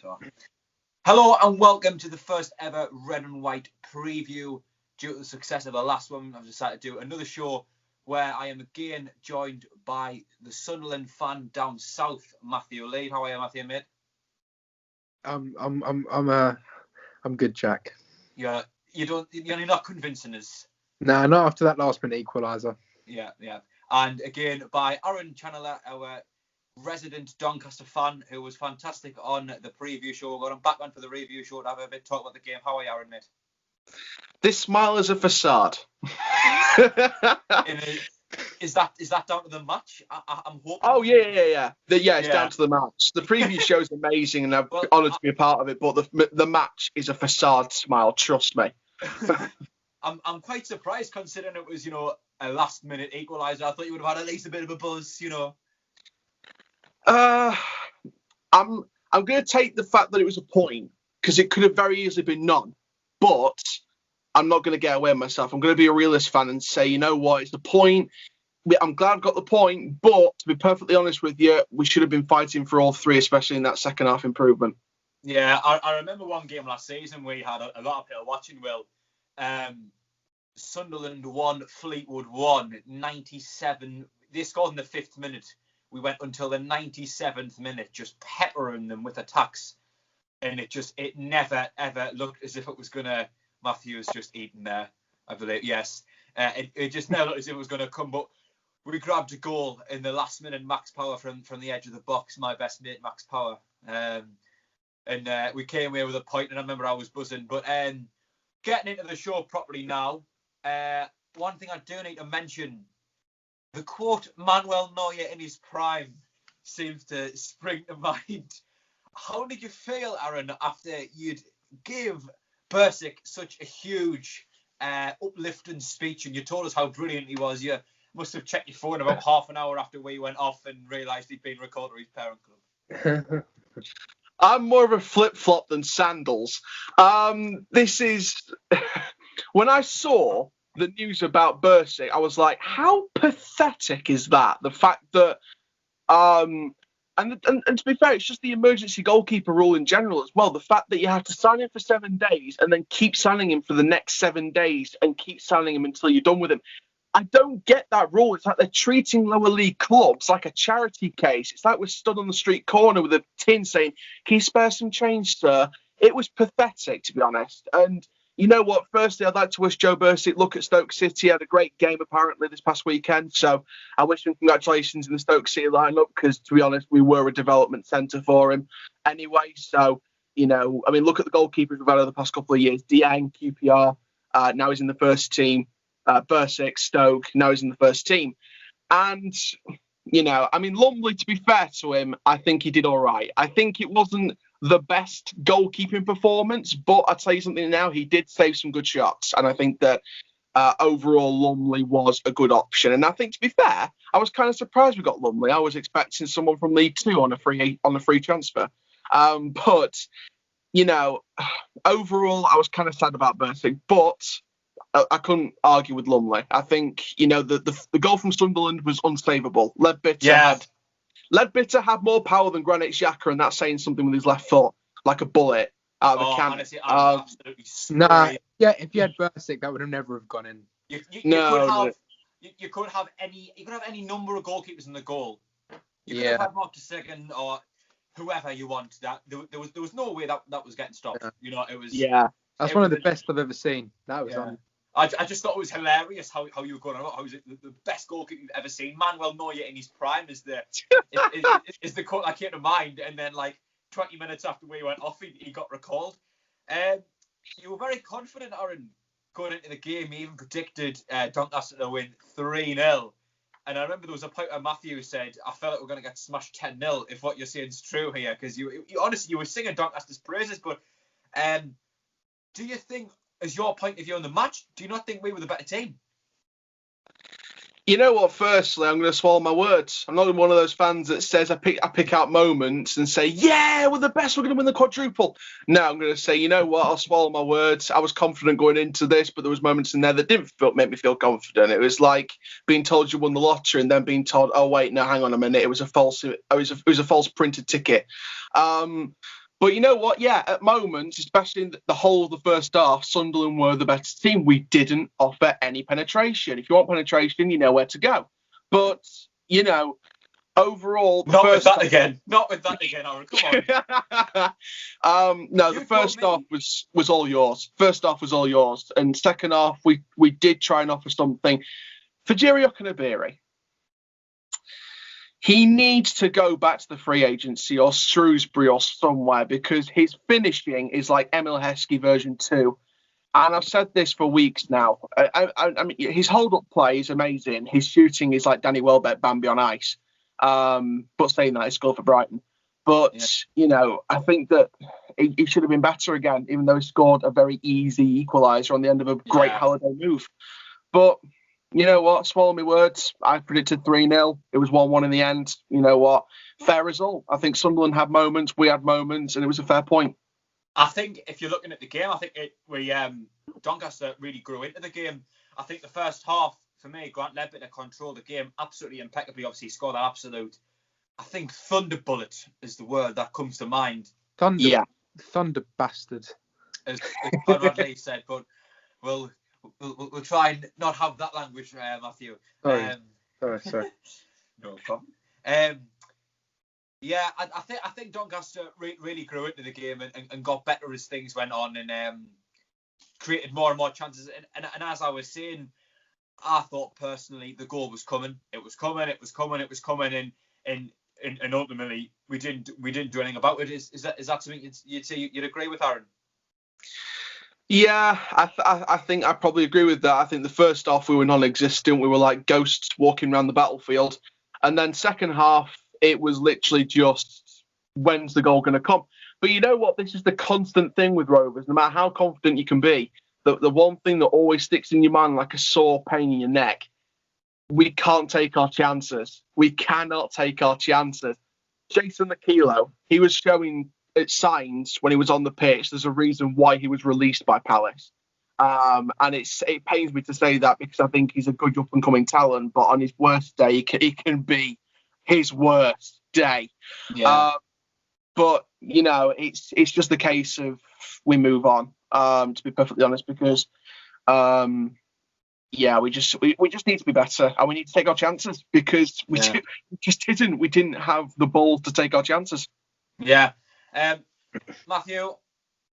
So, hello and welcome to the first ever Red and White preview. Due to the success of the last one, I've decided to do another show where I am again joined by the Sunderland fan down south, Matthew Lee. How are you, Matthew, mate? I'm good, Jack. You're not convincing us. Nah, not after that last minute equaliser. Yeah. And again by Aaron Channeler, our resident Doncaster fan, who was fantastic on the preview show. We're going back on for the review show to have a bit talk about the game. How are you, Aaron, mate? This smile is a facade. Is that down to the match? I'm hoping. Oh yeah. It's down to the match. The preview show is amazing, and I'm honoured to be a part of it. But the match is a facade smile. Trust me. I'm quite surprised considering it was a last minute equaliser. I thought you would have had at least a bit of a buzz. I'm going to take the fact that it was a point because it could have very easily been none. But I'm not going to get away with myself. I'm going to be a realist fan and say, you know what, it's the point. I'm glad I got the point, but to be perfectly honest with you, we should have been fighting for all three, especially in that second half improvement. Yeah, I remember one game last season we had a lot of people watching, Will. Sunderland 1, Fleetwood 1, 97. They scored in the 5th minute. We went until the 97th minute, just peppering them with attacks. And it never, ever looked as if it was going to... Matthew was just eating there, I believe. Yes. It just never looked as if it was going to come. But we grabbed a goal in the last minute, Max Power from the edge of the box, my best mate, Max Power. And we came away with a point, and I remember I was buzzing. But getting into the show properly now, one thing I do need to mention, the quote, Manuel Neuer in his prime, seems to spring to mind. How did you feel, Aaron, after you'd give Bursic such a huge uplifting speech and you told us how brilliant he was? You must have checked your phone about half an hour after we went off and realised he'd been recalled to his parent club. I'm more of a flip-flop than sandals. This is... When I saw the news about Bursic, I was like, how pathetic is that? The fact that... And to be fair, it's just the emergency goalkeeper rule in general as well. The fact that you have to sign him for 7 days and then keep signing him for the next 7 days and keep signing him until you're done with him. I don't get that rule. It's like they're treating lower league clubs like a charity case. It's like we're stood on the street corner with a tin saying, "Can you spare some change, sir?" It was pathetic, to be honest. And you know what? Firstly, I'd like to wish Joe Bursic luck at Stoke City. He had a great game, apparently, this past weekend. So I wish him congratulations in the Stoke City lineup because, to be honest, we were a development centre for him anyway. So, look at the goalkeepers we've had over the past couple of years. Dieng, QPR, now he's in the first team. Bursic, Stoke, now he's in the first team. And, Lumley, to be fair to him, I think he did all right. I think it wasn't the best goalkeeping performance, but I'll tell you something now, he did save some good shots. And I think that overall Lumley was a good option. And I think, to be fair, I was kind of surprised we got Lumley. I was expecting someone from League Two on a free transfer. But, overall, I was kind of sad about Bursic, but I couldn't argue with Lumley. I think, the goal from Sunderland was unsavable. Ledbetter had more power than Granit Xhaka, and that's saying something with his left foot, like a bullet out of a cannon. Honestly, I'm absolutely sorry. If you had Bursic, that would have never have gone in. You could have any number of goalkeepers in the goal. You could have had Mark II or whoever you want. That there was no way that was getting stopped. It was. Yeah, that's one of the best I've ever seen. That was on. I just thought it was hilarious how you were going on. How was it the best goalkeeper you've ever seen? Manuel Neuer in his prime is the quote that came to mind. And then 20 minutes after we went off, he got recalled. You were very confident, Aaron, going into the game. You even predicted Doncaster to win 3-0. And I remember there was a point where Matthew said, I felt like we're going to get smashed 10-0 if what you're saying is true here. Because you honestly, you were singing Doncaster's praises. But do you think, as your point of view on the match, do you not think we were the better team? You know what? Firstly, I'm going to swallow my words. I'm not one of those fans that says I pick out moments and say, yeah, we're the best, we're going to win the quadruple. No, I'm going to say, you know what? I'll swallow my words. I was confident going into this, but there was moments in there that didn't make me feel confident. It was like being told you won the lottery and then being told, oh wait, no, hang on a minute, it was a false printed ticket. But you know what? Yeah, at moments, especially in the whole of the first half, Sunderland were the better team. We didn't offer any penetration. If you want penetration, you know where to go. But, overall, Not with that again, Aaron. Come on. No, the first half was all yours. First half was all yours. And second half, we did try and offer something. For Jerry Okanabiri, he needs to go back to the free agency or Shrewsbury or somewhere, because his finishing is like Emil Heskey version 2. And I've said this for weeks now. I mean, his hold-up play is amazing. His shooting is like Danny Welbeck, Bambi on ice. But saying that, he scored for Brighton. But, I think that he should have been better again, even though he scored a very easy equaliser on the end of a great Halliday move. But... you know what? Swallow me words. I predicted 3-0. It was 1-1 in the end. You know what? Fair result. I think Sunderland had moments, we had moments, and it was a fair point. I think if you're looking at the game, I think Doncaster really grew into the game. I think the first half, for me, Grant Ledbetter controlled the game absolutely impeccably. Obviously, he scored that absolute. I think thunderbolt is the word that comes to mind. Thunder bastard. As Conrad Lee said, but we'll try and not have that language, Matthew. Sorry. No problem. I think Doncaster really grew into the game and got better as things went on, and created more and more chances. And as I was saying, I thought personally the goal was coming. It was coming, and ultimately we didn't do anything about it. Is that something you'd say you'd agree with, Aaron? Yeah, I think I probably agree with that. I think the first half we were non-existent. We were like ghosts walking around the battlefield. And then second half, it was literally just, when's the goal going to come? But you know what? This is the constant thing with Rovers. No matter how confident you can be, the one thing that always sticks in your mind like a sore pain in your neck, we can't take our chances. We cannot take our chances. Jason Aquilo, he was showing... it signs when he was on the pitch. There's a reason why he was released by Palace, and it pains me to say that, because I think he's a good up and coming talent, but on his worst day he can be his worst day. But it's just a case of we move on, to be perfectly honest, because we just need to be better, and we need to take our chances, because we didn't have the balls to take our chances. Matthew,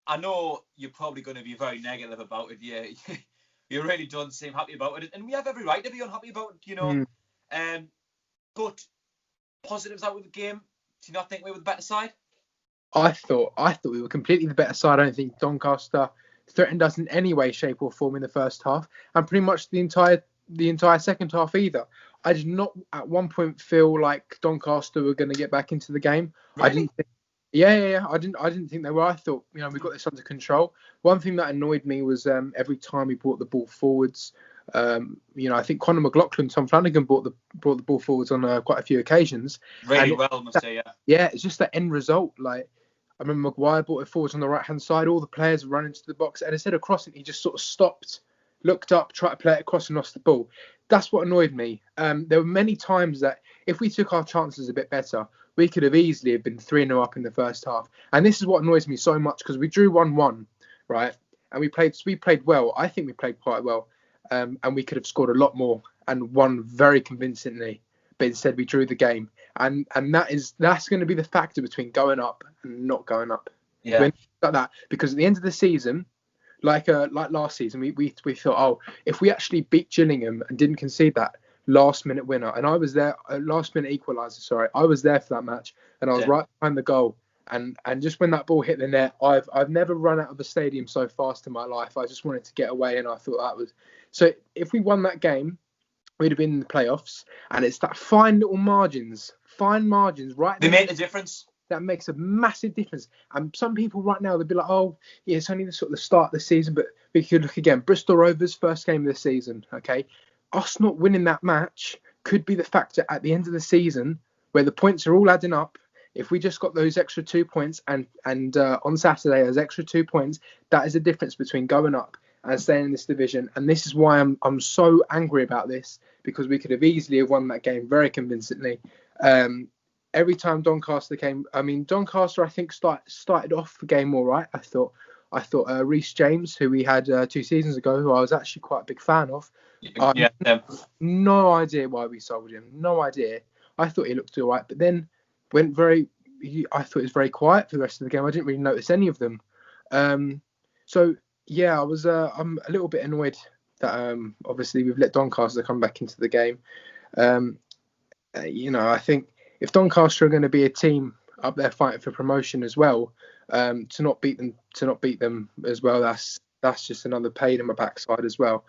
I know you're probably going to be very negative about it. Yeah, you really don't seem happy about it, and we have every right to be unhappy about it, But positives out of the game. Do you not think we were the better side? I thought we were completely the better side. I don't think Doncaster threatened us in any way, shape, or form in the first half, and pretty much the entire second half either. I did not at one point feel like Doncaster were going to get back into the game. Really? I didn't think. Yeah. I didn't think they were. I thought, we got this under control. One thing that annoyed me was every time we brought the ball forwards. I think Conor McLaughlin, Tom Flanagan brought the ball forwards on quite a few occasions. Really well, must say, yeah. Yeah, it's just that end result. Like, I remember Maguire brought it forwards on the right hand side. All the players ran into the box, and instead of crossing, he just sort of stopped, looked up, tried to play it across, and lost the ball. That's what annoyed me. There were many times that if we took our chances a bit better, we could have easily been 3-0 up in the first half. And this is what annoys me so much, because we drew 1-1, right? And we played well. I think we played quite well. And we could have scored a lot more and won very convincingly. But instead we drew the game. And that's going to be the factor between going up and not going up. Yeah. Like that. Because at the end of the season, like last season, we thought, if we actually beat Gillingham and didn't concede that last minute winner, and I was there, last minute equaliser, I was there for that match, and I was right behind the goal, and just when that ball hit the net, I've never run out of a stadium so fast in my life. I just wanted to get away, and I thought that was so. If we won that game, we'd have been in the playoffs, and it's that fine margins right they made a difference. That makes a massive difference. And some people right now, they'll be like, it's only the start of the season, but we could look again. Bristol Rovers, first game of the season, okay? Us not winning that match could be the factor at the end of the season where the points are all adding up. If we just got those extra 2 points and on Saturday, those extra 2 points, that is the difference between going up and staying in this division. And this is why I'm so angry about this, because we could have easily have won that game very convincingly. every time Doncaster came, I mean, Doncaster, I think, started off the game all right. I thought Reece James, who we had 2 seasons ago, who I was actually quite a big fan of. Yeah. No idea why we sold him. No idea. I thought he looked all right, but then went I thought he was very quiet for the rest of the game. I didn't really notice any of them. So yeah, I'm a little bit annoyed that obviously we've let Doncaster come back into the game. I think if Doncaster are going to be a team up there fighting for promotion as well, to not beat them as well, that's just another pain in my backside as well.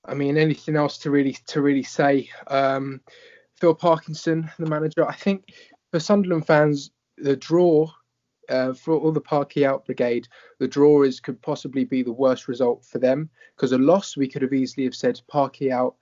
I mean, anything else to really say? Phil Parkinson, the manager. I think for Sunderland fans, the draw for all the Parky out brigade, the draw could possibly be the worst result for them, because a loss we could have easily have said Parky out.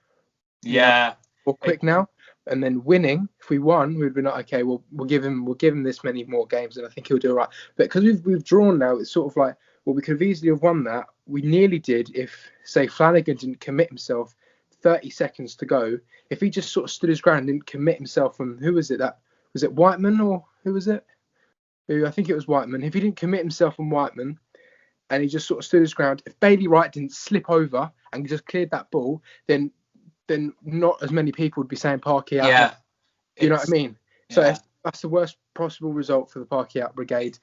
Yeah. Or quick now, and then winning. If we won, we'd be like, okay, we'll give him this many more games, and I think he'll do all right. But because we've drawn now, it's sort of like, well, we could have easily have won that. We nearly did if, say, Flanagan didn't commit himself 30 seconds to go. If he just sort of stood his ground and didn't commit himself from, who was it? Was it Whiteman, or who was it? I think it was Whiteman. If he didn't commit himself on Whiteman and he just sort of stood his ground, if Bailey Wright didn't slip over and just cleared that ball, then not as many people would be saying Parky out. Yeah. You know what I mean? Yeah. So that's the worst possible result for the Parky out brigade.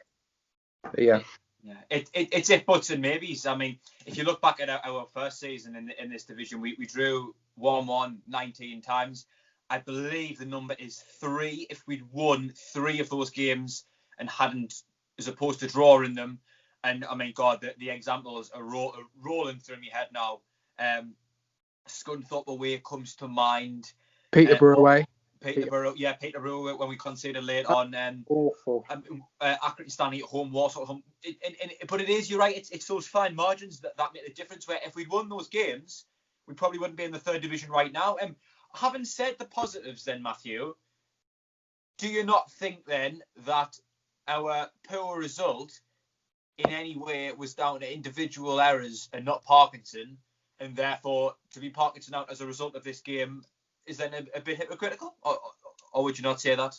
But yeah. Yeah, it's if buts and maybes. I mean, if you look back at our first season in this division, we drew 1-1 19 times. I believe the number is 3. If we'd won 3 of those games and hadn't, as opposed to drawing them, and I mean, God, the examples are rolling through my head now. Scunthorpe away comes to mind. Peterborough away. Peterborough when we conceded late on. Awful. Accrington Stanley at home, Walsall at home. But it is, you're right, it's those fine margins that make the difference, where if we'd won those games, we probably wouldn't be in the 3rd division right now. Having said the positives then, Matthew, do you not think then that our poor result in any way was down to individual errors and not Parkinson, and therefore to be Parkinson out as a result of this game is then a bit hypocritical, or would you not say that?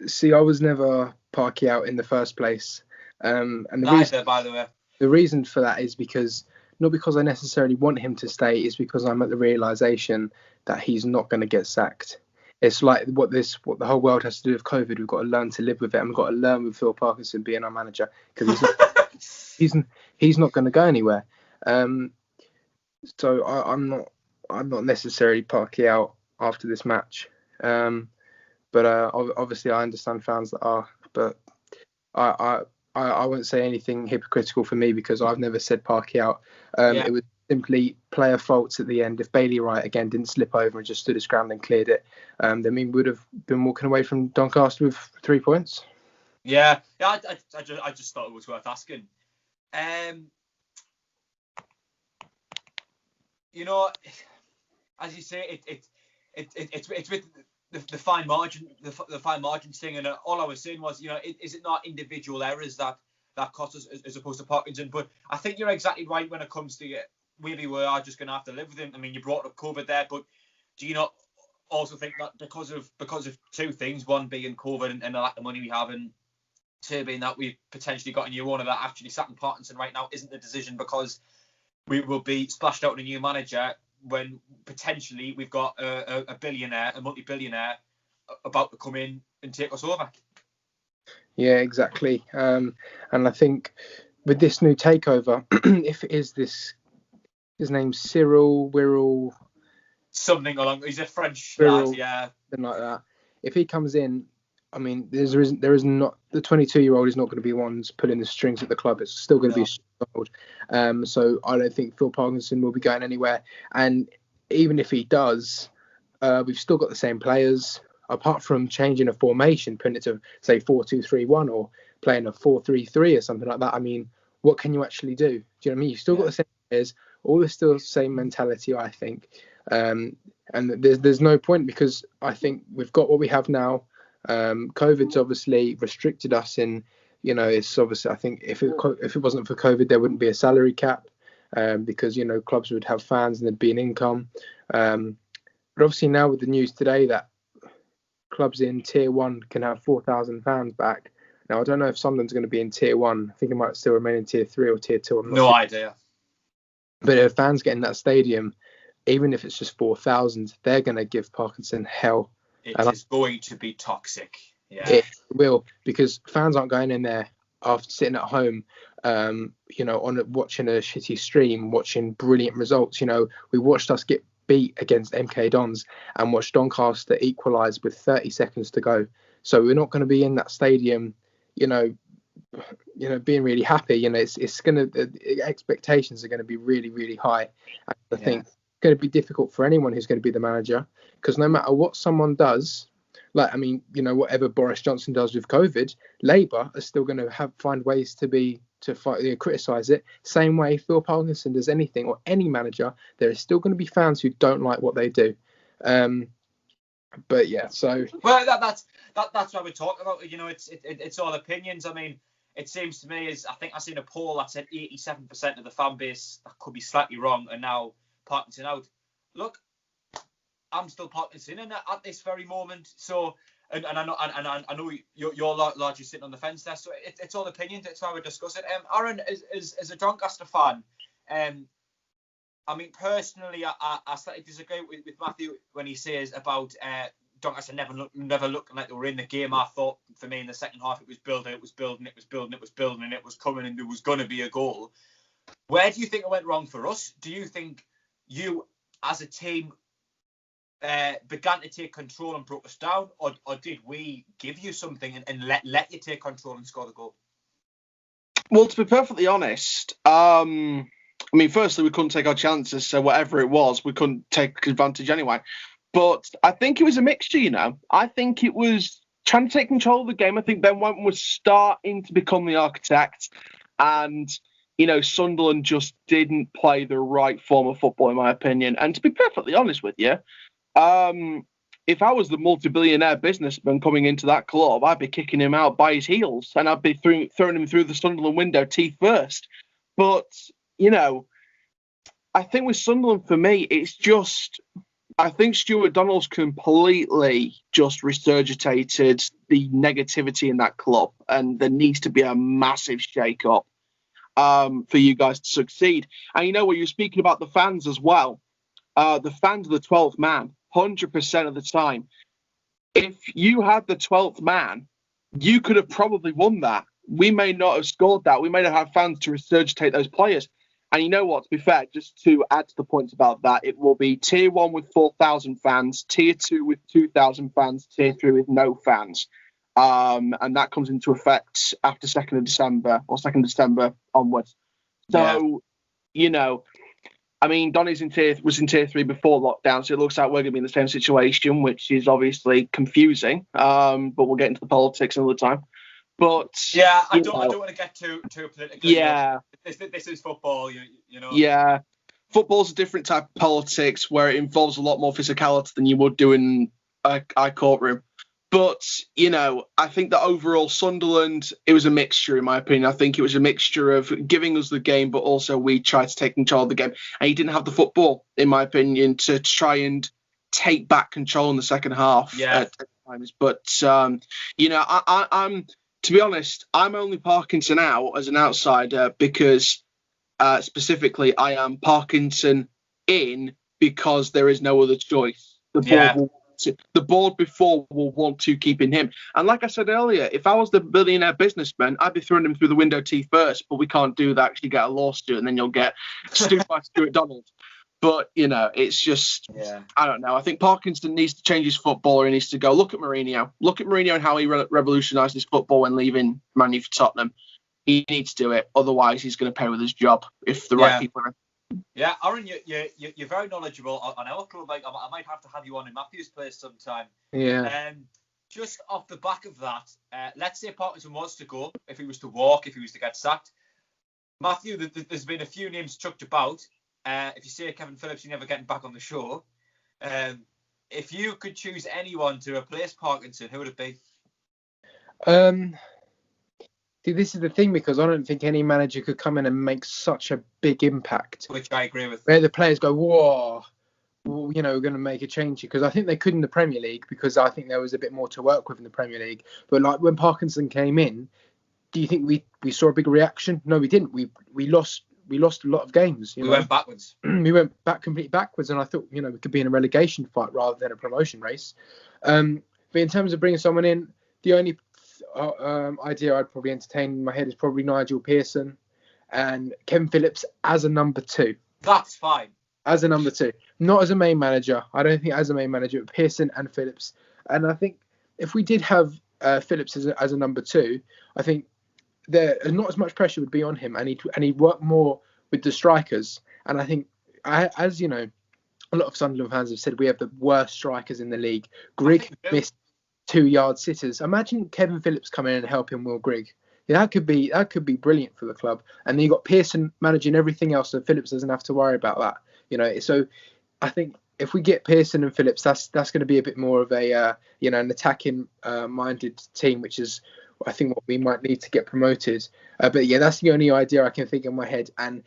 See, I was never Parky out in the first place, and the reason for that is not because I necessarily want him to stay, is because I'm at the realization that he's not going to get sacked. It's like what the whole world has to do with COVID. We've got to learn to live with it, and we've got to learn with Phil Parkinson being our manager, because he's not going to go anywhere. So I'm not necessarily Parky out after this match, but obviously I understand fans that are. But I won't say anything hypocritical for me, because I've never said Parky out. It was simply player faults at the end. If Bailey Wright again didn't slip over and just stood his ground and cleared it, then we would have been walking away from Doncaster with 3 points. Yeah. I just thought it was worth asking. As you say, it's with the fine margin, the fine margin thing, and all I was saying was, is it not individual errors that cost us as opposed to Parkinson? But I think you're exactly right when it comes to maybe we are just going to have to live with him. I mean, you brought up COVID there, but do you not also think that because of 2 things, one being COVID and the lack of money we have, and 2 being that we've potentially got a new owner, that actually sacking Parkinson right now isn't the decision, because we will be splashed out on a new manager when potentially we've got a billionaire, a multi-billionaire about to come in and take us over. Yeah, exactly. And I think with this new takeover, if it is his name's Wirral, something along, he's a French lad, yeah, something like that. If he comes in, I mean, there is not, the 22-year-old is not going to be ones pulling the strings at the club. It's still going to be old. So I don't think Phil Parkinson will be going anywhere. And even if he does, we've still got the same players, apart from changing a formation, putting it to say 4-2-3-1 or playing a 4-3-3 or something like that. I mean, what can you actually do? Do you know what I mean? You've still got the same players, all the still the same mentality, I think. And there's no point, because I think we've got what we have now. COVID's obviously restricted us in, it's obviously, I think if it wasn't for COVID, there wouldn't be a salary cap, because, clubs would have fans and there'd be an income. But obviously now with the news today that clubs in Tier 1 can have 4,000 fans back. Now, I don't know if Sunderland's going to be in Tier 1. I think it might still remain in Tier 3 or Tier 2. I'm not No sure. idea. But if fans get in that stadium, even if it's just 4,000, they're going to give Parkinson hell. It is going to be toxic. Yeah. It will, because fans aren't going in there after sitting at home, watching a shitty stream, watching brilliant results. We watched us get beat against MK Dons and watched Doncaster equalise with 30 seconds to go. So we're not going to be in that stadium, being really happy. It's going to, the expectations are going to be really, really high. And I think it's going to be difficult for anyone who's going to be the manager, because no matter what someone does, whatever Boris Johnson does with COVID, Labour are still going to find ways to fight, criticise it. Same way Phil Parkinson does anything, or any manager, there is still going to be fans who don't like what they do. But yeah, so that's what we're talking about. It's all opinions. I mean, it seems to me I think I seen a poll that said 87% of the fan base, that could be slightly wrong, and now Parkinson out. Look, I'm still Parkinson in at this very moment. So, and I know you're largely sitting on the fence there. So it's all opinions. That's why we discuss it. Aaron, as a Doncaster fan, I mean, personally, I slightly disagree with Matthew when he says about Doncaster never looking like they were in the game. I thought, for me, in the second half, it was building, and it was coming, and there was going to be a goal. Where do you think it went wrong for us? Do you think you, as a team, began to take control and broke us down, or did we give you something and let you take control and score the goal? Well, to be perfectly honest, firstly, we couldn't take our chances, so whatever it was, we couldn't take advantage anyway. But I think it was a mixture, I think it was trying to take control of the game. I think Ben White was starting to become the architect, and Sunderland just didn't play the right form of football, in my opinion. And to be perfectly honest with you, if I was the multi-billionaire businessman coming into that club, I'd be kicking him out by his heels, and I'd be throwing him through the Sunderland window teeth first. But, I think with Sunderland, for me, it's just, I think Stuart Donald's completely just regurgitated the negativity in that club, and there needs to be a massive shake-up for you guys to succeed. And when you're speaking about the fans as well, the fans are the 12th man, 100% of the time. If you had the 12th man, you could have probably won that. We may not have scored that. We may not have fans to regurgitate those players. And you know what, to be fair, just to add to the point about that, it will be Tier 1 with 4,000 fans, Tier 2 with 2,000 fans, Tier 3 with no fans. And that comes into effect after 2nd of December or 2nd of December onwards. So, Donny's was in Tier 3 before lockdown, so it looks like we're going to be in the same situation, which is obviously confusing. But we'll get into the politics another time. But yeah, I don't want to get too political. Yeah, this is football, Yeah, football's a different type of politics where it involves a lot more physicality than you would do in a courtroom. But, I think that overall Sunderland, it was a mixture, in my opinion. I think it was a mixture of giving us the game, but also we tried to take control of the game. And he didn't have the football, in my opinion, to try and take back control in the second half at times. But, I'm to be honest, I'm only Parkinson out as an outsider because specifically I am Parkinson in because there is no other choice. The board before will want to keep in him. And like I said earlier, if I was the billionaire businessman, I'd be throwing him through the window teeth first, but we can't do that. Actually get a lawsuit and then you'll get sued by Stuart Donald. But, it's just, I don't know. I think Parkinson needs to change his football, or he needs to go. Look at Mourinho. Look at Mourinho and how he revolutionised his football when leaving Man U for Tottenham. He needs to do it. Otherwise, he's going to pay with his job if the right people are. Yeah, Aaron, you're very knowledgeable on our club. Like, I might have to have you on in Matthew's place sometime. Yeah. Just off the back of that, let's say Parkinson wants to go, if he was to walk, if he was to get sacked. Matthew, there's been a few names chucked about. If you say Kevin Phillips, you're never getting back on the show. If you could choose anyone to replace Parkinson, who would it be? See, this is the thing, because I don't think any manager could come in and make such a big impact. Which I agree with. Where the players go, whoa, well, we're going to make a change, because I think they could in the Premier League, because I think there was a bit more to work with in the Premier League. But like when Parkinson came in, do you think we saw a big reaction? No, we didn't. We lost a lot of games. We went backwards. We went completely backwards, and I thought we could be in a relegation fight rather than a promotion race. But in terms of bringing someone in, the only idea I'd probably entertain in my head is probably Nigel Pearson and Kevin Phillips as a number 2. That's fine. As a number 2, not as a main manager. I don't think as a main manager, but Pearson and Phillips. And I think if we did have Phillips as a number 2, I think there not as much pressure would be on him, and he'd work more with the strikers. And I think, as you know, a lot of Sunderland fans have said, we have the worst strikers in the league. Grigg missed 2-yard sitters. Imagine Kevin Phillips coming in and helping Will Grigg. Yeah, that could be brilliant for the club. And then you got Pearson managing everything else, so Phillips doesn't have to worry about that. So I think if we get Pearson and Phillips, that's going to be a bit more of a an attacking minded team, which is I think what we might need to get promoted. But yeah, that's the only idea I can think in my head. And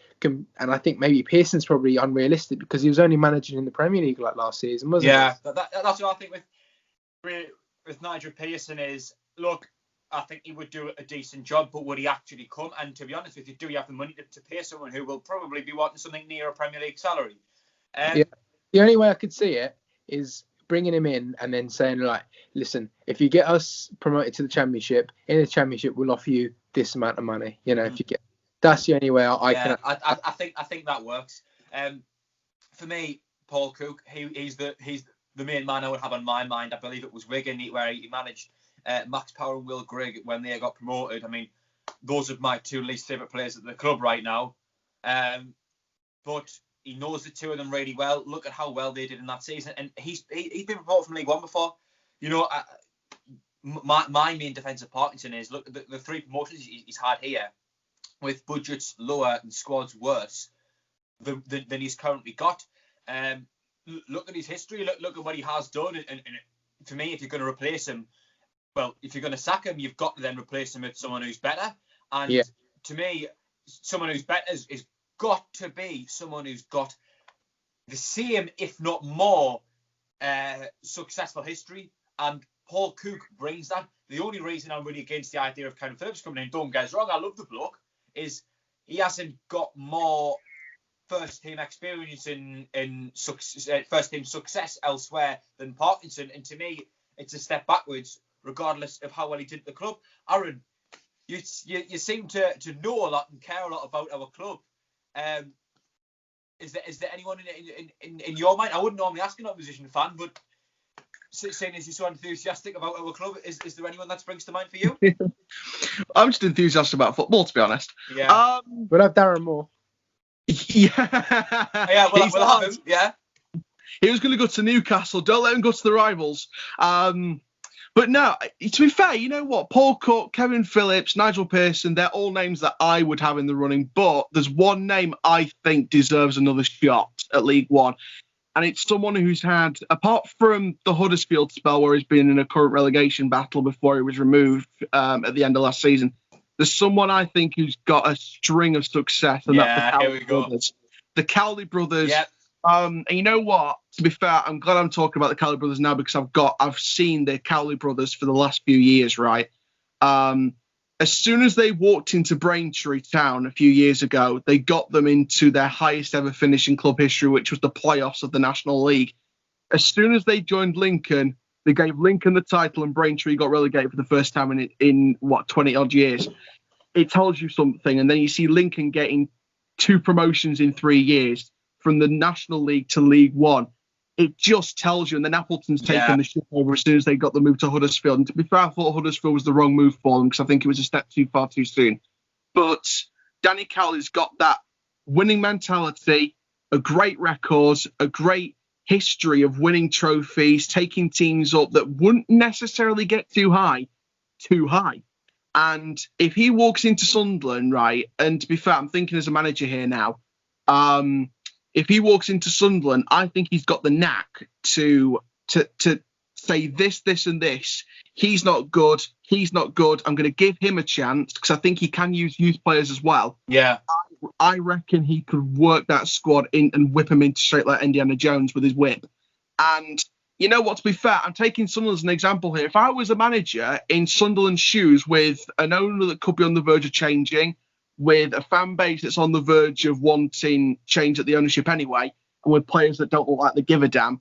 I think maybe Pearson's probably unrealistic, because he was only managing in the Premier League like last season, wasn't he? Yeah, that's what I think with Nigel Pearson is, look, I think he would do a decent job, but would he actually come? And to be honest with you, do you have the money to pay someone who will probably be wanting something near a Premier League salary? Yeah. The only way I could see it is bringing him in and then saying, like, listen, if you get us promoted to the Championship, in the Championship we'll offer you this amount of money. If you get, that's the only way I can. I think that works. For me, Paul Cook, he's the main man I would have on my mind. I believe it was Wigan where he managed Max Power and Will Grigg when they got promoted. I mean, those are my 2 least favourite players at the club right now. But he knows the 2 of them really well. Look at how well they did in that season, and he's been promoted from League One before. My main defence of Parkinson is, look, the 3 promotions he's had here, with budgets lower and squads worse than he's currently got. Look at his history. Look at what he has done. And for me, if you're going to replace him, well, if you're going to sack him, you've got to then replace him with someone who's better. And to me, someone who's better is got to be someone who's got the same, if not more, successful history. And Paul Cook brings that. The only reason I'm really against the idea of Kevin Phillips coming in, don't get us wrong, I love the bloke, is he hasn't got more first-team experience in first-team success elsewhere than Parkinson. And to me, it's a step backwards, regardless of how well he did at the club. Aaron, you seem to know a lot and care a lot about our club. Is there anyone in your mind? I wouldn't normally ask an opposition fan, but seeing as you're so enthusiastic about our club, is there anyone that springs to mind for you? I'm just enthusiastic about football, to be honest. Yeah. We'll have Darren Moore. Yeah. We'll have him. Yeah. He was going to go to Newcastle. Don't let him go to the rivals. But no, to be fair, you know what? Paul Cook, Kevin Phillips, Nigel Pearson, they're all names that I would have in the running. But there's one name I think deserves another shot at League One. And it's someone who's had, apart from the Huddersfield spell where he's been in a current relegation battle before he was removed at the end of last season, there's someone I think who's got a string of success. And that's the Cowley brothers. The Cowley brothers. Yep. And you know what? To be fair, I'm glad I'm talking about the Cowley brothers now, because I've seen the Cowley brothers for the last few years, right? As soon as they walked into Braintree Town a few years ago, they got them into their highest ever finish in club history, which was the playoffs of the National League. As soon as they joined Lincoln, they gave Lincoln the title, and Braintree got relegated for the first time in 20 odd years. It tells you something. And then you see Lincoln getting 2 promotions in 3 years, from the National League to League One. It just tells you. And then Appleton's taken the ship over as soon as they got the move to Huddersfield. And to be fair, I thought Huddersfield was the wrong move for them, because I think it was a step too far too soon. But Danny Cowley's got that winning mentality, a great record, a great history of winning trophies, taking teams up that wouldn't necessarily get too high. And if he walks into Sunderland, right, and to be fair, I'm thinking as a manager here now, if he walks into Sunderland, I think he's got the knack to say this, and this. He's not good. I'm going to give him a chance, because I think he can use youth players as well. Yeah. I reckon he could work that squad in and whip him into straight like Indiana Jones with his whip. And you know what? To be fair, I'm taking Sunderland as an example here. If I was a manager in Sunderland's shoes with an owner that could be on the verge of changing, with a fan base that's on the verge of wanting change at the ownership anyway, and with players that don't look like they give a damn,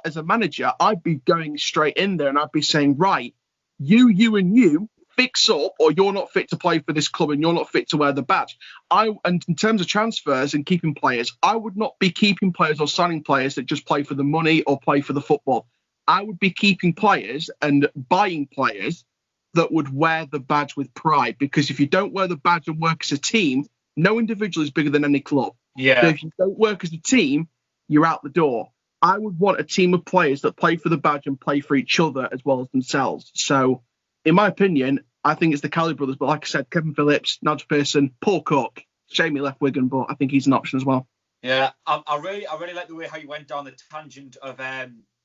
as a manager, I'd be going straight in there and I'd be saying, right, you and you fix up, or you're not fit to play for this club and you're not fit to wear the badge. And in terms of transfers and keeping players, I would not be keeping players or signing players that just play for the money or play for the football. I would be keeping players and buying players that would wear the badge with pride, because if you don't wear the badge and work as a team, no individual is bigger than any club. Yeah. So if you don't work as a team, you're out the door. I would want a team of players that play for the badge and play for each other as well as themselves. So, in my opinion, I think it's the Cali brothers. But like I said, Kevin Phillips, Nigel Pearson, Paul Cook, Jamie left Wigan, but I think he's an option as well. Yeah, I really like the way how you went down the tangent of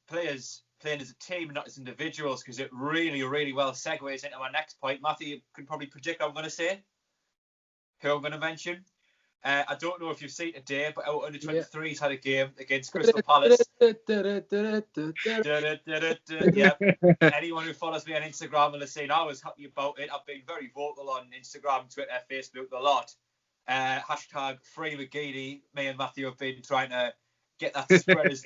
players playing as a team and not as individuals, because it really, really well segues into my next point. Matthew, you can probably predict what I'm going to say, who I'm going to mention. I don't know if you've seen today, but our under-23s had a game against Crystal Palace. Yeah. Anyone who follows me on Instagram will have seen I was happy about it. I've been very vocal on Instagram, Twitter, Facebook, a lot. Hashtag free McGeady. Me and Matthew have been trying to get that spread as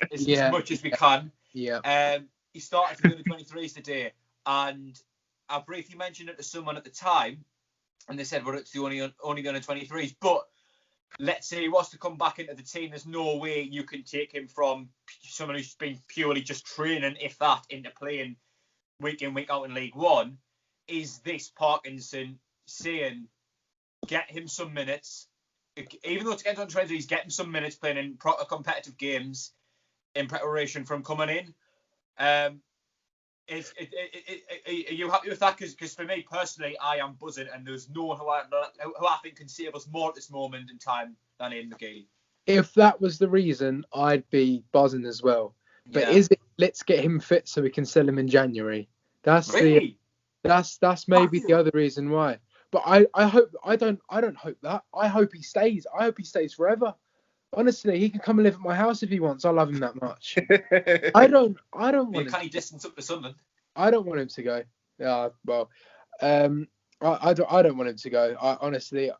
much as we can. Yeah. He started for the under-23s today, and I briefly mentioned it to someone at the time, and they said, well, it's the only the under-23s, but let's say he was to come back into the team, there's no way you can take him from someone who's been purely just training, if that, into playing week in, week out in League One. Is this Parkinson saying, get him some minutes, even though it's getting on 23s, get him some minutes playing in proper competitive games in preparation from coming in? Are you happy with that? Because for me personally, I am buzzing, and there's no one who I think can save us more at this moment in time than Ian McGeady. If that was the reason, I'd be buzzing as well. But is it, let's get him fit so we can sell him in January? That's really? That's maybe the other reason why. But I don't hope that. I hope he stays. I hope he stays forever. Honestly, he can come and live at my house if he wants. I love him that much. I don't want him. Can he distance up to Sunderland? I don't want him to go. Yeah, well, I don't want him to go. Honestly,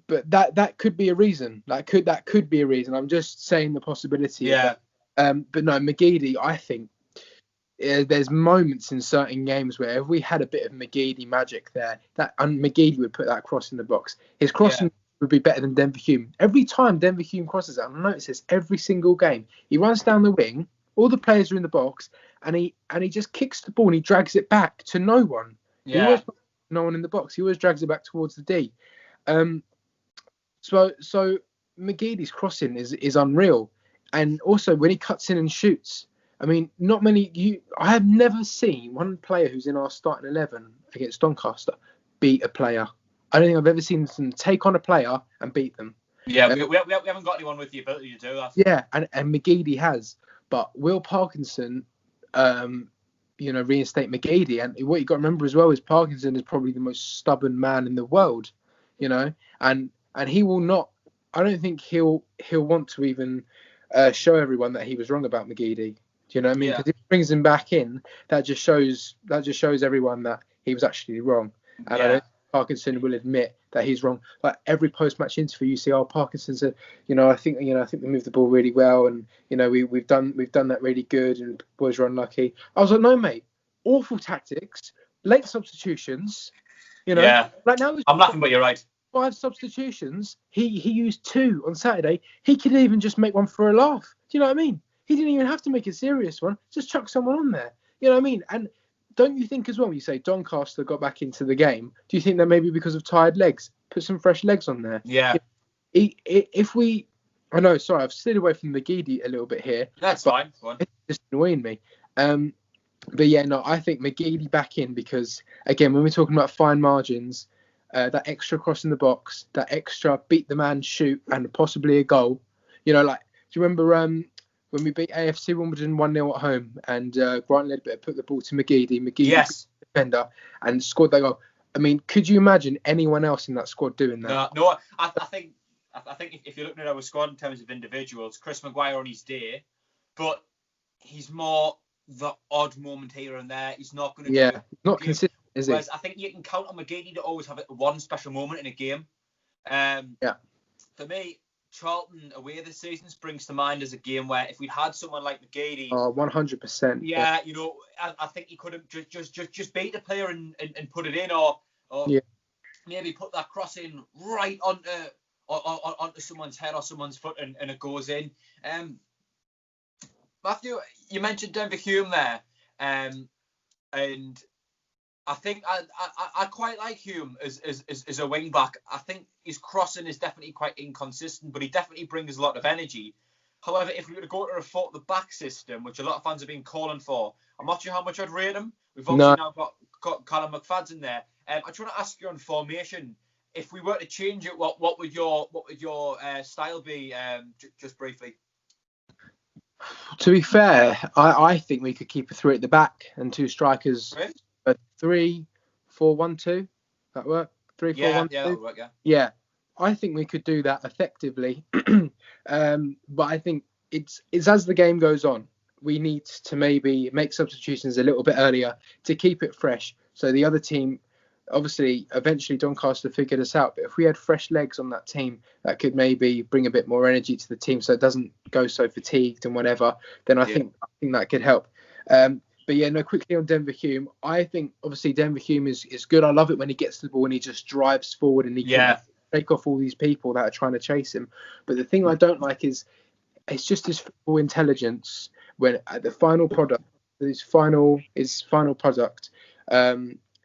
but that could be a reason. That could be a reason. I'm just saying the possibility. Yeah. But no, McGeady, I think there's moments in certain games where if we had a bit of McGeady magic there, and McGeady would put that cross in the box. His crossing would be better than Denver Hume. Every time Denver Hume crosses it, I notice this every single game. He runs down the wing, all the players are in the box, and he just kicks the ball and he drags it back to no one. Yeah. He always puts no one in the box. He always drags it back towards the D. So McGeady's crossing is unreal. And also when he cuts in and shoots, I mean, I have never seen one player who's in our starting 11 against Doncaster beat a player. I don't think I've ever seen them take on a player and beat them. Yeah, we haven't got anyone with the ability to do that. Yeah, and McGeady has. But will Parkinson, reinstate McGeady? And what you got to remember as well is Parkinson is probably the most stubborn man in the world, and he will not. I don't think he'll want to even show everyone that he was wrong about McGeady. Do you know what I mean? Because if he brings him back in, that just shows everyone that he was actually wrong. And I don't think Parkinson will admit that he's wrong. Like every post-match interview, you see, Parkinson said, I think we moved the ball really well, and we've done that really good, and boys were unlucky. I was like, no, mate, awful tactics, late substitutions. Yeah. Right now I'm laughing, but you're right. 5 substitutions. He used 2 on Saturday. He could even just make one for a laugh. Do you know what I mean? He didn't even have to make a serious one. Just chuck someone on there. You know what I mean? And don't you think as well, when you say Doncaster got back into the game, do you think that maybe because of tired legs, put some fresh legs on there? Yeah. I've slid away from McGeady a little bit here. That's fine. It's just annoying me. But yeah, no, I think McGeady back in because, again, when we're talking about fine margins, that extra cross in the box, that extra beat the man, shoot, and possibly a goal. Do you remember when we beat AFC Wimbledon 1-0 at home and Grant Ledbetter put the ball to McGeady? McGeady yes. defender and scored that goal. I mean, could you imagine anyone else in that squad doing that? No. I think if you're looking at our squad in terms of individuals, Chris Maguire on his day, but he's more the odd moment here and there. He's not going to do it. Not consistent, is he? Whereas I think you can count on McGeady to always have one special moment in a game. For me, Charlton away this season springs to mind as a game where if we'd had someone like McGeady, 100%. Yeah, I think he could have just beat the player and put it in, or maybe put that cross in right onto someone's head or someone's foot and it goes in. Matthew, you mentioned Denver Hume there, and I think I quite like Hume as a wing back. I think his crossing is definitely quite inconsistent, but he definitely brings a lot of energy. However, if we were to go to a 4-at-the-back system, which a lot of fans have been calling for, I'm not sure how much I'd rate him. We've obviously now got Callum McFadden in there. I just want to ask you on formation, if we were to change it, what would your style be? Just briefly. To be fair, I think we could keep a 3 at the back and 2 strikers. Really? A 3-4-1-2. That work? 3-4-1-2. Yeah, that would work. Yeah, I think we could do that effectively. But I think it's as the game goes on, we need to maybe make substitutions a little bit earlier to keep it fresh. So the other team, obviously, eventually Doncaster figured us out. But if we had fresh legs on that team, that could maybe bring a bit more energy to the team, so it doesn't go so fatigued and whatever. Then I think that could help. But yeah, no, quickly on Denver Hume. I think obviously Denver Hume is good. I love it when he gets the ball and he just drives forward and he can take off all these people that are trying to chase him. But the thing I don't like is it's just his football intelligence when at the final product, his final product,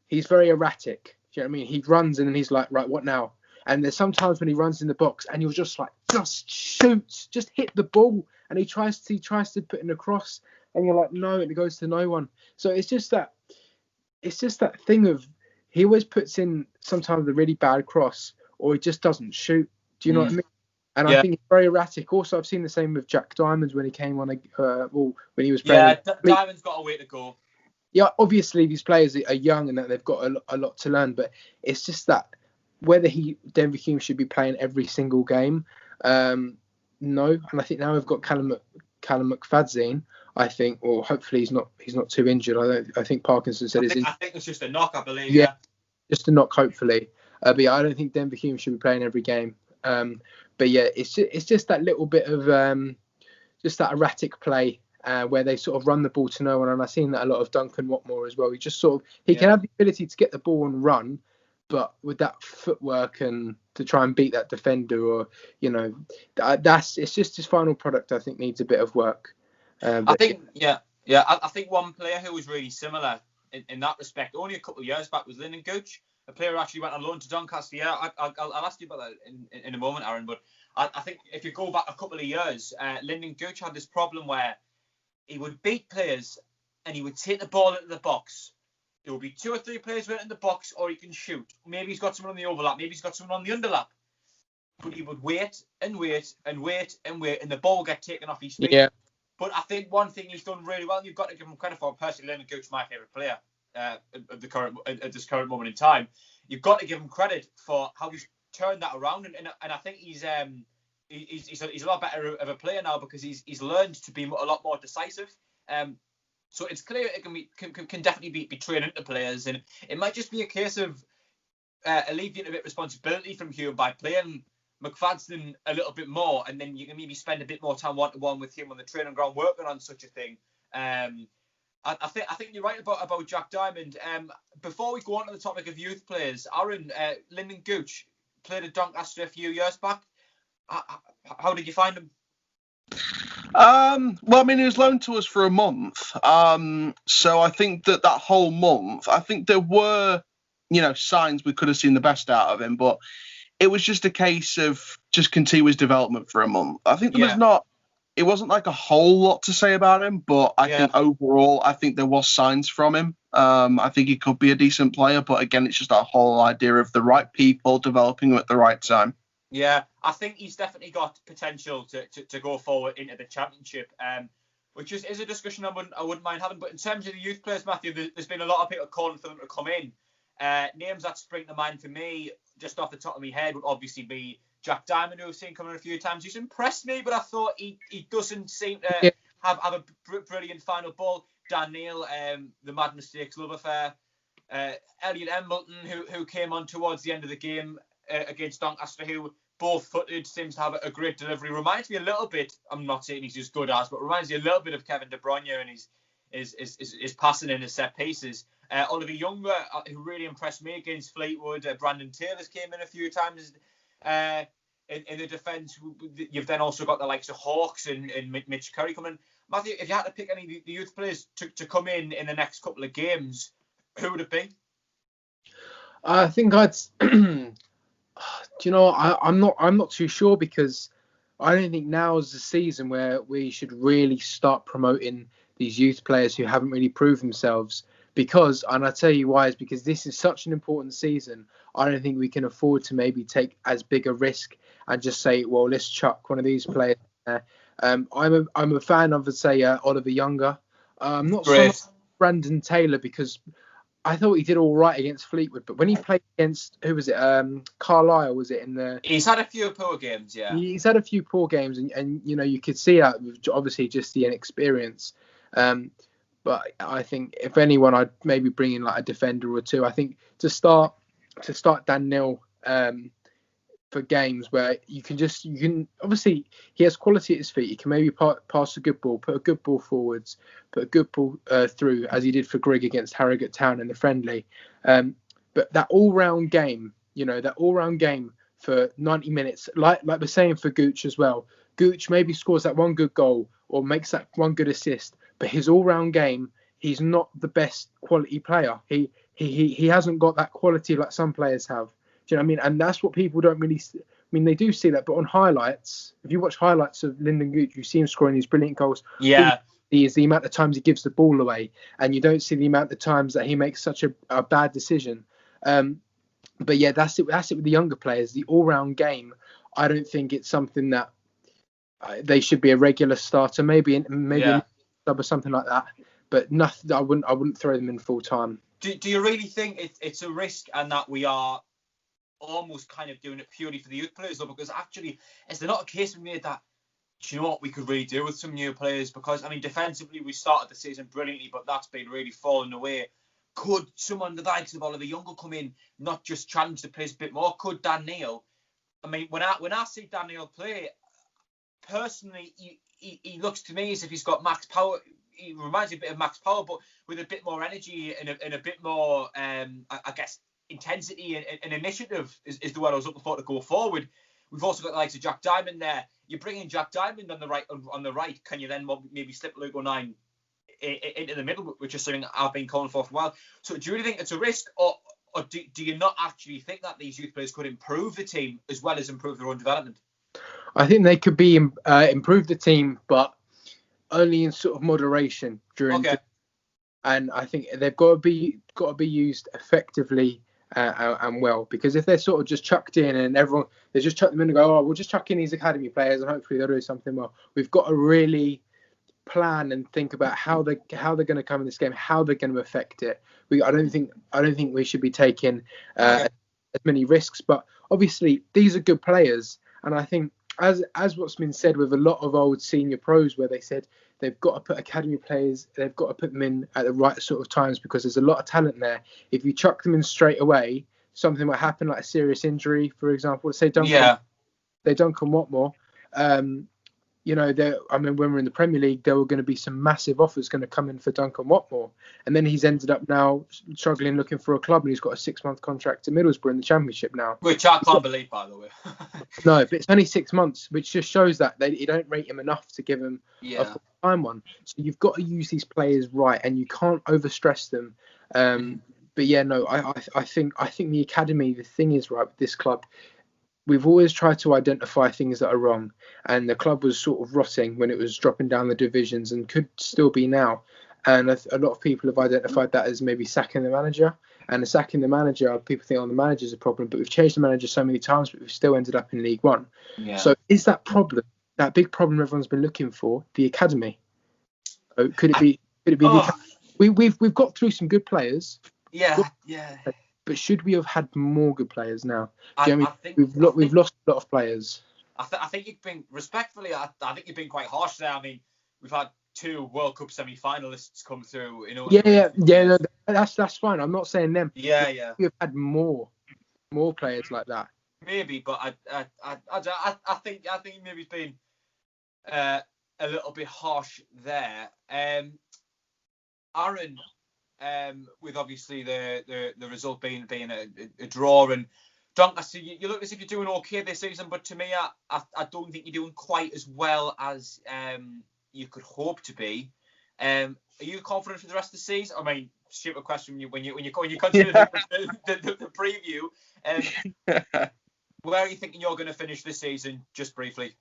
he's very erratic. Do you know what I mean? He runs and then he's like, right, what now? And there's sometimes when he runs in the box and you're just like, just shoot, just hit the ball. And he tries to put in a cross and you're like, no, and it goes to no one. So it's just that thing of he always puts in sometimes a really bad cross or he just doesn't shoot. Do you know what I mean? And I think it's very erratic. Also, I've seen the same with Jack Diamonds when he came on, when he was playing. Yeah, Diamond's got a way to go. Yeah, obviously these players are young and that they've got a lot to learn, but it's just that whether Denver Hume should be playing every single game, no. And I think now we've got Callum McFadden. I think, or hopefully he's not too injured. I think Parkinson said I think it's just a knock, I believe. Yeah, just a knock, hopefully. But yeah, I don't think Denver Hume should be playing every game. But yeah, it's just that little bit of just that erratic play where they sort of run the ball to no one. And I've seen that a lot of Duncan Watmore as well. He just he can have the ability to get the ball and run, but with that footwork and to try and beat that defender, or it's just his final product. I think needs a bit of work. I think one player who was really similar in that respect, only a couple of years back, was Lyndon Gooch, a player who actually went on loan to Doncaster. Yeah, I'll ask you about that in a moment, Aaron. But I think if you go back a couple of years, Lyndon Gooch had this problem where he would beat players and he would take the ball into the box. There would be 2 or 3 players went in the box, or he can shoot. Maybe he's got someone on the overlap. Maybe he's got someone on the underlap. But he would wait, and the ball would get taken off his feet. Yeah. But I think one thing he's done really well, and you've got to give him credit for, personally, Lyndon Gooch is my favourite player at this current moment in time. You've got to give him credit for how he's turned that around, and I think he's a lot better of a player now because he's learned to be a lot more decisive. So it's clear it can definitely be trained into players, and it might just be a case of alleviating a bit of responsibility from Hume by playing McFadden a little bit more, and then you can maybe spend a bit more time one-to-one with him on the training ground working on such a thing. I think you're right about Jack Diamond. Before we go on to the topic of youth players, Aaron, Lyndon Gooch played at Doncaster a few years back. How did you find him? Well, I mean, he was loaned to us for a month. So I think that whole month, I think there were, signs we could have seen the best out of him, but it was just a case of just continue his development for a month. I think it wasn't like a whole lot to say about him, but I think overall, I think there was signs from him. I think he could be a decent player, but again, it's just that whole idea of the right people developing him at the right time. Yeah, I think he's definitely got potential to go forward into the Championship, which is a discussion I wouldn't mind having. But in terms of the youth players, Matthew, there's been a lot of people calling for them to come in. Names that spring to mind for me, just off the top of my head, would obviously be Jack Diamond, who I've seen coming a few times. He's impressed me, but I thought he doesn't seem to have a brilliant final ball. Dan Neil, the Mad Mistakes love affair. Elliot Embleton, who came on towards the end of the game against Doncaster, who both-footed, seems to have a great delivery. Reminds me a little bit, I'm not saying he's as good as, but reminds me a little bit of Kevin De Bruyne and his passing in his set pieces. Oliver Younger, who really impressed me against Fleetwood. Brandon Taylor's came in a few times in the defence. You've then also got the likes of Hawks and Mitch Curry coming. Matthew, if you had to pick any of the youth players to come in the next couple of games, who would it be? I think I'd. Do you know? I'm not too sure, because I don't think now is the season where we should really start promoting these youth players who haven't really proved themselves. Because, and I'll tell you why, is because this is such an important season. I don't think we can afford to maybe take as big a risk and just say, well, let's chuck one of these players there. I'm a fan of, say, Oliver Younger. I'm not so much Brandon Taylor, because I thought he did all right against Fleetwood, but when he played against, who was it? Carlisle, was it? He's had a few poor games, yeah. He's had a few poor games, and you know, you could see that with obviously just the inexperience. But I think if anyone, I'd maybe bring in like a defender or two. I think to start Dan Neil for games where you can obviously, he has quality at his feet. He can maybe pass a good ball, put a good ball forwards, put a good ball through, as he did for Grigg against Harrogate Town in the friendly. But that all-round game, for 90 minutes, like we're saying for Gooch as well. Gooch maybe scores that one good goal or makes that one good assist, but his all-round game, he's not the best quality player. He hasn't got that quality like some players have. Do you know what I mean? And that's what people don't really see. I mean, they do see that, but on highlights, if you watch highlights of Lyndon Gooch, you see him scoring these brilliant goals. Yeah. Is the amount of times he gives the ball away, and you don't see the amount of times that he makes such a bad decision. But yeah, that's it with the younger players. The all-round game, I don't think it's something that they should be a regular starter, maybe a sub or something like that. But nothing. I wouldn't throw them in full time. Do you really think it's a risk, and that we are almost kind of doing it purely for the youth players, though? Because actually, is there not a case we made that, do you know what, we could really do with some new players? Because I mean, defensively we started the season brilliantly, but that's been really falling away. Could someone the likes of Oliver Younger come in, not just challenge the players a bit more? Could Dan Neil? I mean, when I see Dan Neil play, personally, he looks to me as if he's got max power. He reminds me a bit of Max Power, but with a bit more energy and a bit more, I guess, intensity and initiative is the word I was looking for to go forward. We've also got the likes of Jack Diamond there. You bring in Jack Diamond on the right. Can you then maybe slip Luke O'Nien into the middle, which is something I've been calling for a while? So do you really think it's a risk, or do you not actually think that these youth players could improve the team as well as improve their own development? I think they could be improve the team, but only in sort of moderation during. Okay. And I think they've got to be used effectively and well, because if they're sort of just chucked in and everyone, they just chuck them in and go, oh, we'll just chuck in these academy players and hopefully they'll do something well. We've got to really plan and think about how they're going to come in this game, how they're going to affect it. I don't think we should be taking as many risks, but obviously these are good players, and I think as what's been said with a lot of old senior pros, where they said they've got to put academy players, they've got to put them in at the right sort of times, because there's a lot of talent there. If you chuck them in straight away, something might happen, like a serious injury, for example. Say Duncan Watmore. When we're in the Premier League, there were going to be some massive offers going to come in for Duncan Watmore, and then he's ended up now struggling looking for a club, and he's got a 6-month contract to Middlesbrough in the Championship now. Which I can't believe, by the way. No, but it's only 6 months, which just shows that they don't rate him enough to give him a full-time one. So you've got to use these players right, and you can't overstress them. But yeah, no, I think the academy, the thing is, right, with this club, we've always tried to identify things that are wrong, and the club was sort of rotting when it was dropping down the divisions, and could still be now. And a lot of people have identified that as maybe sacking the manager. And sacking the manager, people think, the manager's a problem, but we've changed the manager so many times, but we've still ended up in League One. Yeah. So is that problem, that big problem everyone's been looking for, the academy? Could it be the academy? We've got through some good players. Yeah. but should we have had more good players now? I, Do you know what I I mean? think We've lost a lot of players. I think you've been respectfully. I think you've been quite harsh there. I mean, we've had 2 World Cup semi-finalists come through. Yeah. No, that's fine. I'm not saying them. Yeah. We've had more players like that. Maybe, but I think maybe it's been a little bit harsh there. Aaron, with obviously the result being a draw, and Doncaster, you look as if you're doing okay this season, but to me, I don't think you're doing quite as well as you could hope to be. Are you confident for the rest of the season? I mean, stupid question when you consider the preview. Where are you thinking you're going to finish this season? Just briefly.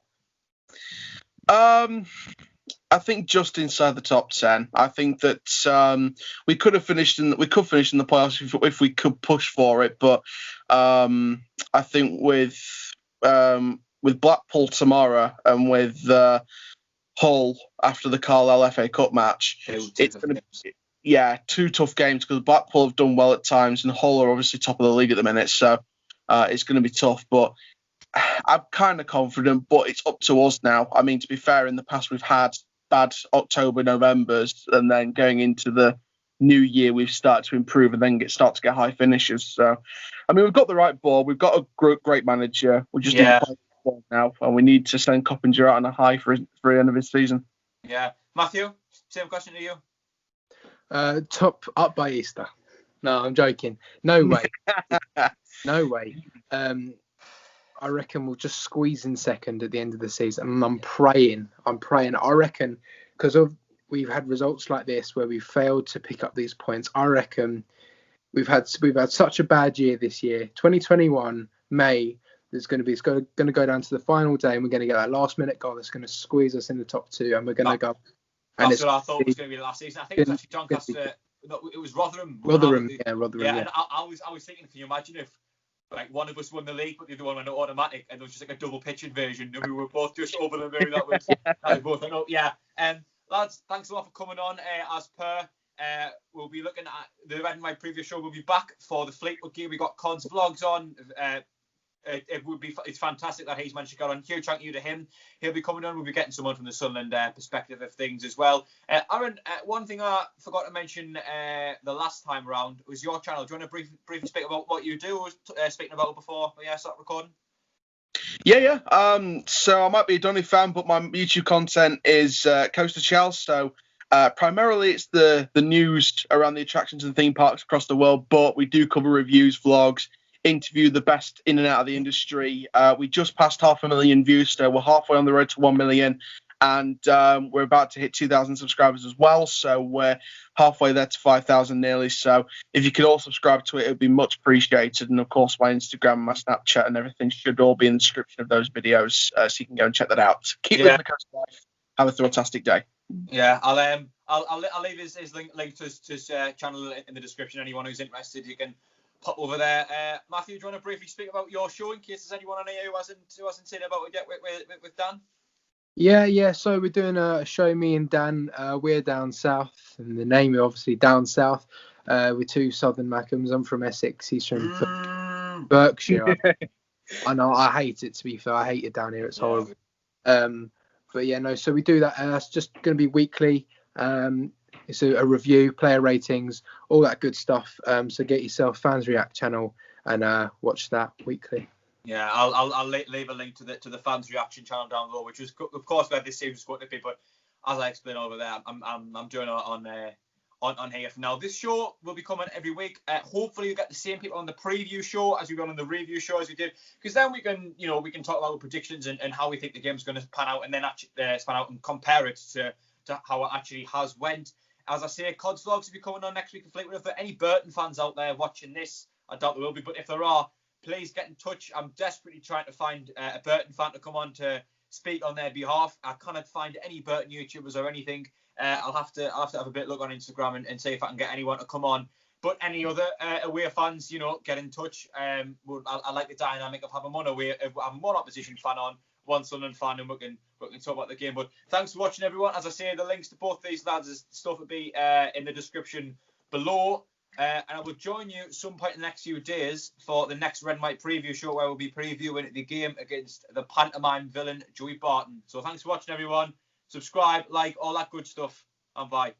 I think just inside the top 10. I think that we could finish in the playoffs if we could push for it. But I think with Blackpool tomorrow and with Hull after the Carlisle FA Cup match, it's going to be 2 tough games because Blackpool have done well at times and Hull are obviously top of the league at the minute. So it's going to be tough. But I'm kind of confident, but it's up to us now. I mean, to be fair, in the past we've had bad October, Novembers, and then going into the new year we've started to improve and then start to get high finishes. So, I mean, we've got the right ball, we've got a great manager. We just need to play ball now, and we need to send Coppinger out on a high for the end of his season. Yeah, Matthew, same question to you. Top up by Easter. No, I'm joking. No way. No way. I reckon we'll just squeeze in second at the end of the season. And I'm praying. I reckon because we've had results like this where we've failed to pick up these points. I reckon we've had such a bad year this year. 2021 May. It's going to go down to the final day, and we're going to get that last minute goal that's going to squeeze us in the top 2, and we're going to go. That's what I thought was going to be the last season. I think it was actually Doncaster. No, it was Rotherham. Rotherham. Yeah. And I was thinking, can you imagine if like one of us won the league, but the other one went automatic, and it was just like a double pitching version, and we were both just over the moon. That was both. I know. Yeah. Lads, thanks a lot for coming on. As per, we'll be looking at the Red and White previous show. We'll be back for the Fleetwood game. We got Con's vlogs on. It's fantastic that he's managed to get on. Huge thank you to him. He'll be coming on. We'll be getting someone from the Sunderland perspective of things as well. Aaron, one thing I forgot to mention the last time around was your channel. Do you want to briefly speak about what you do? Speaking about before we start recording. Yeah. So I might be a Donny fan, but my YouTube content is Coast to Chelsea. So primarily it's the news around the attractions and theme parks across the world, but we do cover reviews, vlogs, interview the best in and out of the industry. We just passed 500,000 views, so we're halfway on the road to 1 million, and we're about to hit 2,000 subscribers as well, so we're halfway there to 5,000 nearly. So if you could all subscribe to it, it would be much appreciated. And of course my Instagram, my Snapchat and everything should all be in the description of those videos, so you can go and check that out. Keep living the coast life. Have a fantastic day. Yeah, I'll leave his link to his channel in the description. Anyone who's interested, you can pop over there. Matthew, do you want to briefly speak about your show in case there's anyone on here who hasn't seen about it yet with Dan? Yeah. So we're doing a show, me and Dan. We're down south, and the name is obviously Down South. We're 2 Southern Mackhams. I'm from Essex. He's from Berkshire. I know. I hate it, to be fair. I hate it down here. It's horrible. But yeah, no. So we do that. It's just going to be weekly. It's a review, player ratings, all that good stuff. So get yourself Fans React channel and watch that weekly. Yeah, I'll leave a link to the Fans Reaction channel down below, which is of course where this series is going to be. But as I explained over there, I'm doing it on here for now. This show will be coming every week. Hopefully you get the same people on the preview show as we got on the review show as we did, because then we can talk about predictions and how we think the game's going to pan out, and then actually pan out and compare it to how it actually has went. As I say, Cod's vlogs will be coming on next week in Fleetwood. If there are any Burton fans out there watching this, I doubt there will be, but if there are, please get in touch. I'm desperately trying to find a Burton fan to come on to speak on their behalf. I cannot find any Burton YouTubers or anything. I'll have to have a bit of look on Instagram and see if I can get anyone to come on. But any other away fans, get in touch. I like the dynamic of having one away, having one opposition fan on, one Sunderland fan, and we can talk about the game. But thanks for watching, everyone. As I say, the links to both these lads' stuff will be in the description below. And I will join you at some point in the next few days for the next Red and White preview show where we'll be previewing the game against the pantomime villain Joey Barton. So thanks for watching, everyone. Subscribe, like, all that good stuff, and bye.